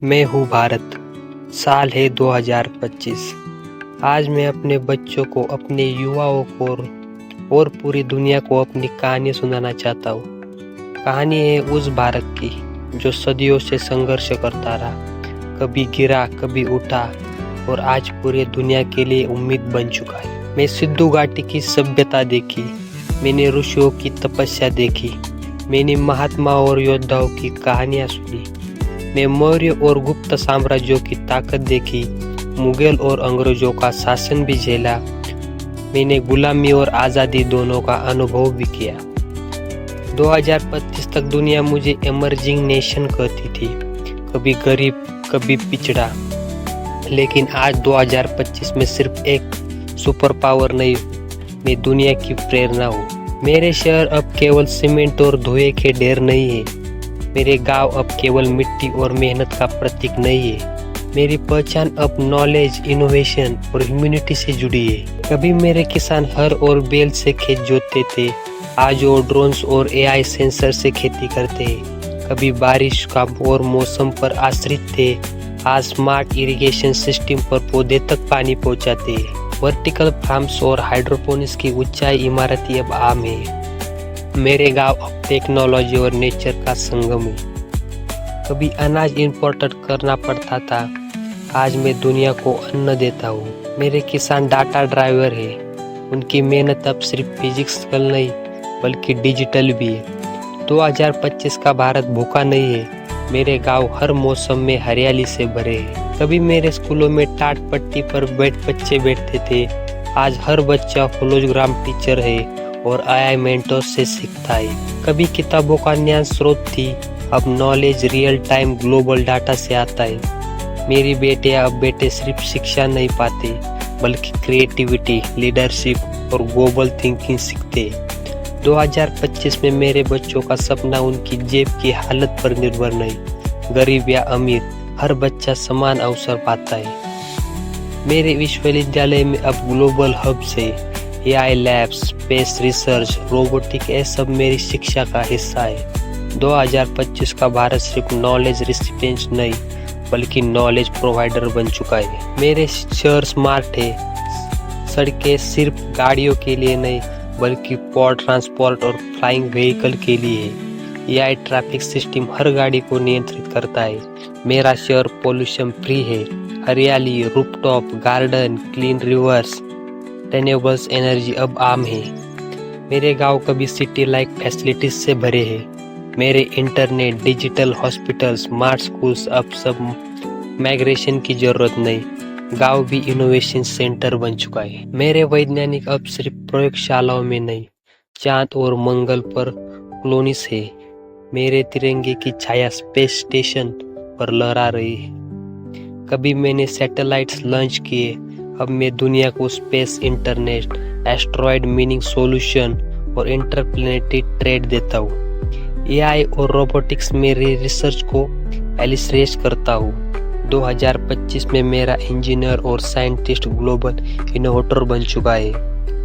मैं हूँ भारत। साल है 2025। आज मैं अपने बच्चों को, अपने युवाओं को और पूरी दुनिया को अपनी कहानी सुनाना चाहता हूँ। कहानी है उस भारत की जो सदियों से संघर्ष करता रहा, कभी गिरा, कभी उठा और आज पूरी दुनिया के लिए उम्मीद बन चुका है। मैं सिंधु घाटी की सभ्यता देखी, मैंने ऋषियों की तपस्या देखी, मैंने महात्मा और योद्धाओं की कहानियाँ सुनी। मैं मौर्य और गुप्त साम्राज्यों की ताकत देखी, मुगल और अंग्रेजों का शासन भी झेला। मैंने गुलामी और आज़ादी दोनों का अनुभव भी किया। 2025 तक दुनिया मुझे इमर्जिंग नेशन कहती थी, कभी गरीब, कभी पिछड़ा। लेकिन आज 2025 में सिर्फ एक सुपर पावर नहीं हूँ, मैं दुनिया की प्रेरणा हूँ। मेरे शहर अब केवल सीमेंट और धुएं के ढेर नहीं है, मेरे गांव अब केवल मिट्टी और मेहनत का प्रतीक नहीं है। मेरी पहचान अब नॉलेज, इनोवेशन और ह्यूमैनिटी से जुड़ी है। कभी मेरे किसान हर और बैल से खेत जोतते थे, आज वो ड्रोन्स और एआई सेंसर से खेती करते हैं। कभी बारिश का और मौसम पर आश्रित थे, आज स्मार्ट इरिगेशन सिस्टम पर पौधे तक पानी पहुंचाते हैं। वर्टिकल फार्म्स और हाइड्रोपोनिक्स की ऊंचाई इमारतें अब आम है। मेरे गांव अब टेक्नोलॉजी और नेचर का संगम है। कभी अनाज इंपोर्टेड करना पड़ता था, आज मैं दुनिया को अन्न देता हूँ। मेरे किसान डाटा ड्राइवर है, उनकी मेहनत अब सिर्फ फिजिक्सकल नहीं बल्कि डिजिटल भी है। 2025 का भारत भूखा नहीं है, मेरे गांव हर मौसम में हरियाली से भरे हैं। कभी मेरे स्कूलों में टाट पट्टी पर बच्चे बैठते थे, आज हर बच्चा होलोग्राम टीचर है और AI मेंटोर से सीखता है। कभी किताबों का ज्ञान स्रोत थी, अब knowledge real time global data से आता है। मेरी बेटियां अब बेटे सिर्फ शिक्षा नहीं पाते बल्कि क्रिएटिविटी, लीडरशिप और ग्लोबल थिंकिंग सीखते। 2025 में मेरे बच्चों का सपना उनकी जेब की हालत पर निर्भर नहीं, गरीब या अमीर हर बच्चा समान अवसर पाता है। मेरे विश्वविद्यालय में अब ग्लोबल हब से AI labs, space research, robotic, ये सब मेरी शिक्षा का हिस्सा है। 2025 का भारत सिर्फ नॉलेज रिसिपिएंट नहीं बल्कि नॉलेज प्रोवाइडर बन चुका है। मेरे शहर स्मार्ट है, सड़कें सिर्फ गाड़ियों के लिए नहीं बल्कि पोर्ट ट्रांसपोर्ट और फ्लाइंग व्हीकल के लिए है। AI ट्रैफिक सिस्टम हर गाड़ी को नियंत्रित करता है। मेरा शहर पोल्यूशन फ्री है, हरियाली, rooftop garden, clean reverse, renewables energy अब आम है। मेरे गांव कभी सिटी लाइक फैसिलिटीज से भरे हैं। मेरे internet, digital hospital, smart schools, अब सब माइग्रेशन की जरूरत नहीं, गांव भी इनोवेशन सेंटर बन चुका है। मेरे वैज्ञानिक अब सिर्फ प्रयोगशालाओं में नहीं, चांद और मंगल पर कॉलोनीज है। मेरे तिरंगे की छाया स्पेस स्टेशन पर लहरा रही है। कभी मैंने सैटेलाइट्स लॉन्च किए, अब मैं दुनिया को space, internet, asteroid meaning solution और इंटरप्लेनेटरी ट्रेड देता हूँ। AI और रोबोटिक्स मेरी रिसर्च को एलिस्ट्रेट करता हूँ। 2025 में मेरा इंजीनियर और साइंटिस्ट ग्लोबल इनोवेटर बन चुका है।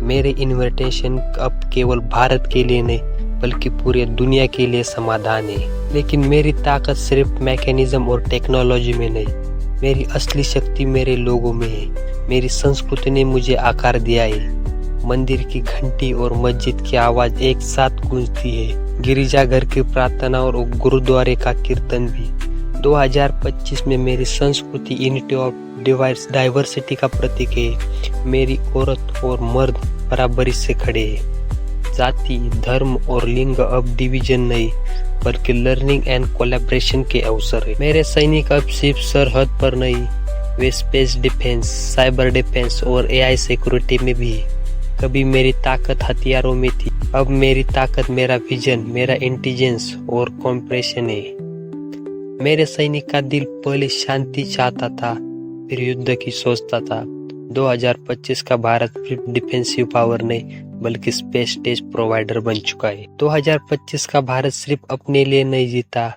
मेरे इन्विटेशन अब केवल भारत के लिए नहीं बल्कि पूरी दुनिया के लिए समाधान है। लेकिन मेरी ताकत सिर्फ मैकेनिज्म और टेक्नोलॉजी में नहीं, मेरी असली शक्ति मेरे लोगों में है। मेरी संस्कृति ने मुझे आकार दिया है। मंदिर की घंटी और मस्जिद की आवाज एक साथ गूंजती है, गिरिजाघर की प्रार्थना और गुरुद्वारे का कीर्तन भी। 2025 में मेरी संस्कृति यूनिटी ऑफ डाइवर्सिटी का प्रतीक है। मेरी औरत और मर्द बराबरी से खड़े हैं। जाति, धर्म और लिंग अब डिवीजन नहीं बल्कि लर्निंग एंड कोलैबोरेशन के अवसर है। मेरे सैनिक अब सिर्फ सरहद पर नहीं, वे स्पेस डिफेंस, साइबर डिफेंस और AI सिक्योरिटी में भी है। कभी मेरी ताकत हथियारों में थी, अब मेरी ताकत मेरा विजन, मेरा इंटेलिजेंस और कॉम्प्रेशन है। मेरे सैनिक का दिल पहले शांति चाहता था, फिर युद्ध की सोचता था। 2025 का भारत सिर्फ डिफेंसिव पावर नहीं बल्कि स्पेस स्टेज प्रोवाइडर बन चुका है। 2025 का भारत सिर्फ अपने लिए नहीं जीता,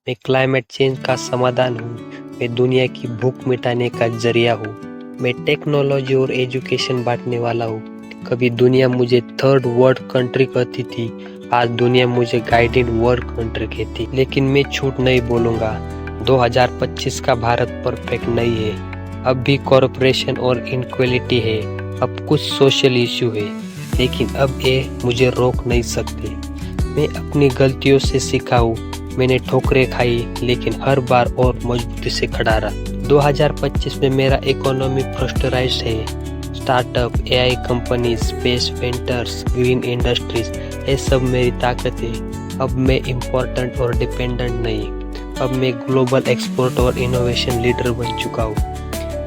मैं क्लाइमेट चेंज का समाधान हूँ, मैं दुनिया की भूख मिटाने का जरिया हूँ। मैं टेक्नोलॉजी और एजुकेशन बांटने वाला हूँ। कभी दुनिया मुझे थर्ड वर्ल्ड कंट्री कहती थी, आज दुनिया मुझे गाइडेड वर्ल्ड कंट्री कहती। लेकिन मैं झूठ नहीं बोलूंगा, 2025 का भारत परफेक्ट नहीं है। अब भी कॉरपोरेशन और इनक्वलिटी है, अब कुछ सोशल इश्यू है, लेकिन अब ये मुझे रोक नहीं सकते। मैं अपनी गलतियों से सीखा हूँ, मैंने ठोकरें खाई, लेकिन हर बार और मजबूती से खड़ा रहा। 2025 में मेरा इकोनॉमी प्रेशराइज्ड है। Startup, AI company, space ventures, green industries, ये सब मेरी ताकत है। अब मैं इम्पोर्टेंट और डिपेंडेंट नहीं, अब मैं ग्लोबल एक्सपोर्ट और इनोवेशन लीडर बन चुका हूँ।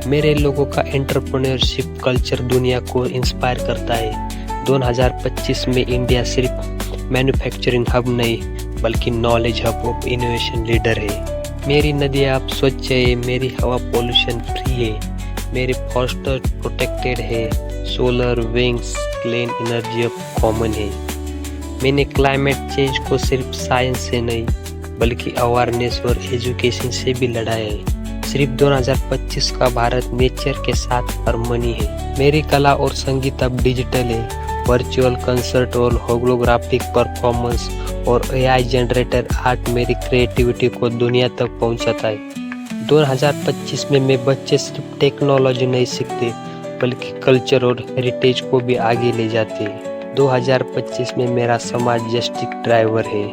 मेरे लोगों का एंटरप्रेन्योरशिप कल्चर दुनिया को इंस्पायर करता है। 2025 में इंडिया सिर्फ मैन्युफैक्चरिंग हब नहीं, बल्कि knowledge hub of innovation leader है। मेरी नदियाँ अब स्वच्छ है, मेरी हवा पोल्यूशन फ्री है, मेरे फॉरेस्ट प्रोटेक्टेड है, सोलर, विंड्स, क्लीन एनर्जी अब कॉमन है। मैंने क्लाइमेट चेंज को सिर्फ साइंस से नहीं, बल्कि अवेयरनेस और एजुकेशन से भी लड़ा है। सिर्फ 2025 का भारत नेचर के साथ हार्मनी है। मेरी कला और संगीत अब डिजिटल है। वर्चुअल कंसर्ट और होलोग्राफिक परफॉर्मेंस और एआई जनरेटर आर्ट मेरी क्रिएटिविटी को दुनिया तक पहुंचाता है। 2025 में मैं बच्चे सिर्फ टेक्नोलॉजी नहीं सीखते, बल्कि कल्चर और हेरिटेज को भी आगे ले जाते हैं। 2025 में मेरा समाज जस्टिस ड्राइवर है।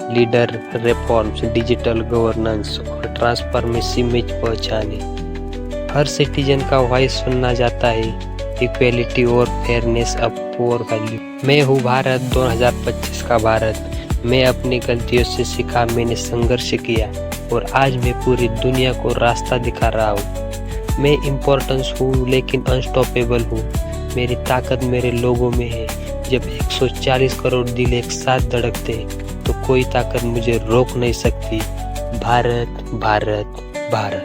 लीडर, रिफॉर्म्स, डिजिटल गवर्नेंस और ट्रांसफॉर्मेशन में पहचान है। हर सिटीजन का वॉइस सुनना जाता है। इक्वेलिटी और फेयरनेस अब कोर वैल्यू। मैं हूँ भारत, 2025 का भारत। मैं अपनी गलतियों से सीखा, मैंने संघर्ष किया और आज मैं पूरी दुनिया को रास्ता दिखा रहा हूँ। मैं इम्पोर्टेंस हूँ, लेकिन अनस्टॉपेबल हूँ। मेरी ताकत मेरे लोगों में है। जब 140 करोड़ दिल एक साथ धड़कते तो कोई ताकत मुझे रोक नहीं सकती। भारत, भारत, भारत।